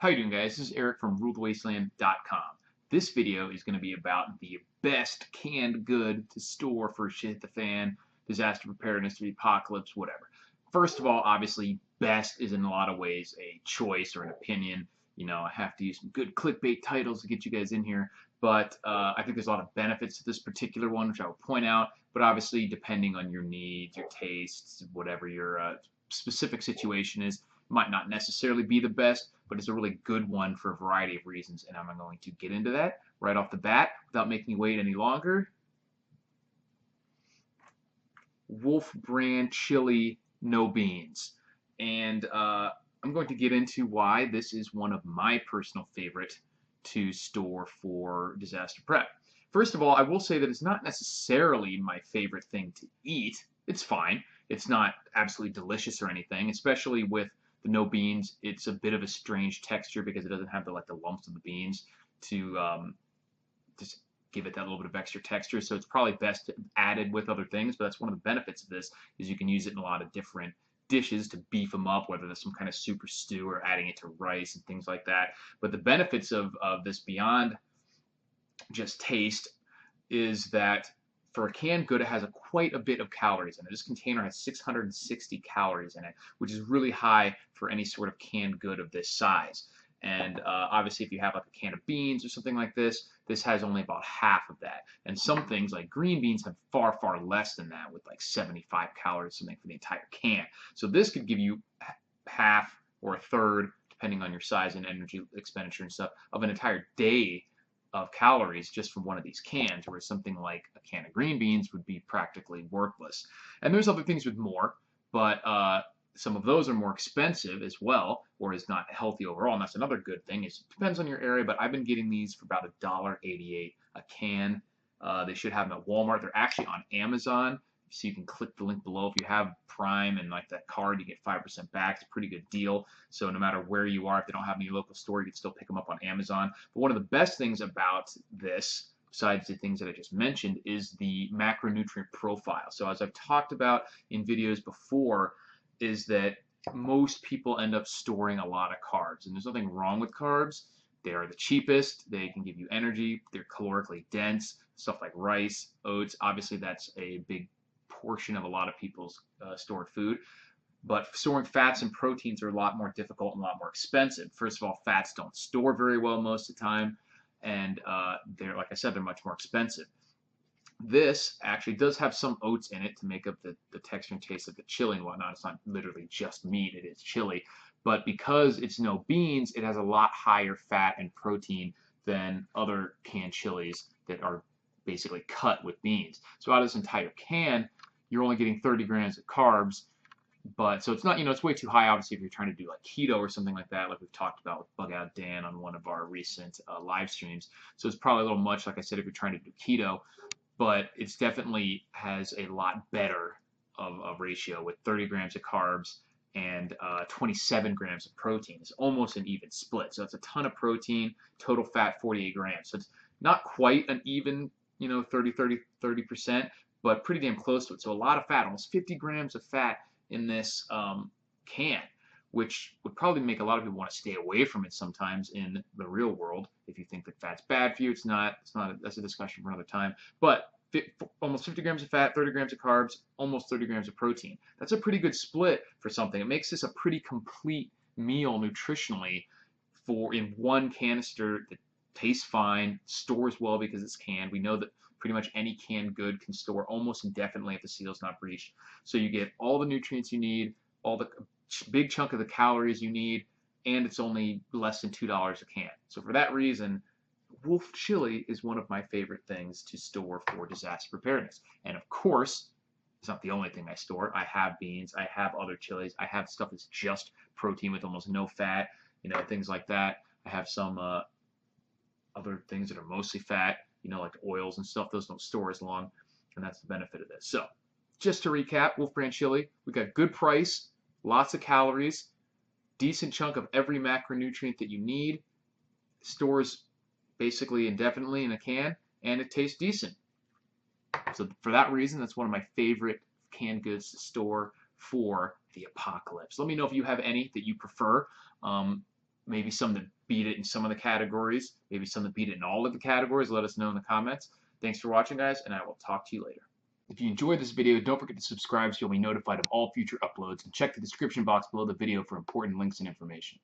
How you doing, guys? This is Eric from RuleTheWasteland.com. This video is going to be about the best canned good to store for shit hit the fan, disaster preparedness, the apocalypse, whatever. First of all, obviously, best is in a lot of ways a choice or an opinion. You know, I have to use some good clickbait titles to get you guys in here, but I think there's a lot of benefits to this particular one, which I will point out. But obviously, depending on your needs, your tastes, whatever your specific situation is, might not necessarily be the best, but it's a really good one for a variety of reasons, and I'm going to get into that right off the bat without making you wait any longer. Wolf brand chili, no beans. And I'm going to get into why this is one of my personal favorite to store for disaster prep. First of all, I will say that it's not necessarily my favorite thing to eat. It's fine. It's not absolutely delicious or anything, especially with the no beans. It's a bit of a strange texture because it doesn't have the lumps of the beans to just give it that little bit of extra texture. So it's probably best added with other things. But that's one of the benefits of this is you can use it in a lot of different dishes to beef them up, whether there's some kind of super stew or adding it to rice and things like that. But the benefits of this beyond just taste is that for a canned good, it has quite a bit of calories in it. This container has 660 calories in it, which is really high for any sort of canned good of this size. And obviously, if you have like a can of beans or something like this, this has only about half of that. And some things like green beans have far, far less than that, with like 75 calories, something for the entire can. So this could give you half or a third, depending on your size and energy expenditure and stuff, of an entire day of calories just from one of these cans, whereas something like a can of green beans would be practically worthless. And there's other things with more, but some of those are more expensive as well, or is not healthy overall. And that's another good thing. It depends on your area, but I've been getting these for about $1.88 a can. They should have them at Walmart. They're actually on Amazon, so you can click the link below. If you have Prime and like that card, you get 5% back. It's a pretty good deal. So no matter where you are, if they don't have any local store, you can still pick them up on Amazon. But one of the best things about this, besides the things that I just mentioned, is the macronutrient profile. So as I've talked about in videos before, is that most people end up storing a lot of carbs. And there's nothing wrong with carbs. They are the cheapest. They can give you energy. They're calorically dense. Stuff like rice, oats. Obviously, that's a big portion of a lot of people's stored food. But storing fats and proteins are a lot more difficult and a lot more expensive. First of all, fats don't store very well most of the time. And they're, like I said, they're much more expensive. This actually does have some oats in it to make up the texture and taste of the chili and whatnot. It's not literally just meat, it is chili. But because it's no beans, it has a lot higher fat and protein than other canned chilies that are basically cut with beans. So out of this entire can, you're only getting 30 grams of carbs. But so it's not, it's way too high, obviously, if you're trying to do like keto or something like that, like we've talked about with Bug Out Dan on one of our recent live streams. So it's probably a little much, like I said, if you're trying to do keto. But it's definitely has a lot better of ratio with 30 grams of carbs and 27 grams of protein. It's almost an even split. So it's a ton of protein, total fat 48 grams. So it's not quite an even, 30%, but pretty damn close to it. So a lot of fat, almost 50 grams of fat in this can, which would probably make a lot of people want to stay away from it sometimes in the real world. If you think that fat's bad for you, it's not. That's a discussion for another time. But almost 50 grams of fat, 30 grams of carbs, almost 30 grams of protein. That's a pretty good split for something. It makes this a pretty complete meal nutritionally in one canister that tastes fine, stores well because it's canned. We know that pretty much any canned good can store almost indefinitely if the seal's not breached. So you get all the nutrients you need, all the big chunk of the calories you need, and it's only less than $2 a can. So for that reason, Wolf chili is one of my favorite things to store for disaster preparedness. And of course, it's not the only thing I store. I have beans, I have other chilies, I have stuff that's just protein with almost no fat, things like that. I have some other things that are mostly fat, like oils and stuff. Those don't store as long, and that's the benefit of this. So just to recap, Wolf brand chili, we got good price, lots of calories, decent chunk of every macronutrient that you need, stores basically indefinitely in a can, and it tastes decent. So for that reason, that's one of my favorite canned goods to store for the apocalypse. Let me know if you have any that you prefer. maybe some that beat it in some of the categories, maybe some that beat it in all of the categories. Let us know in the comments. Thanks for watching, guys, and I will talk to you later. If you enjoyed this video, don't forget to subscribe so you'll be notified of all future uploads, and check the description box below the video for important links and information.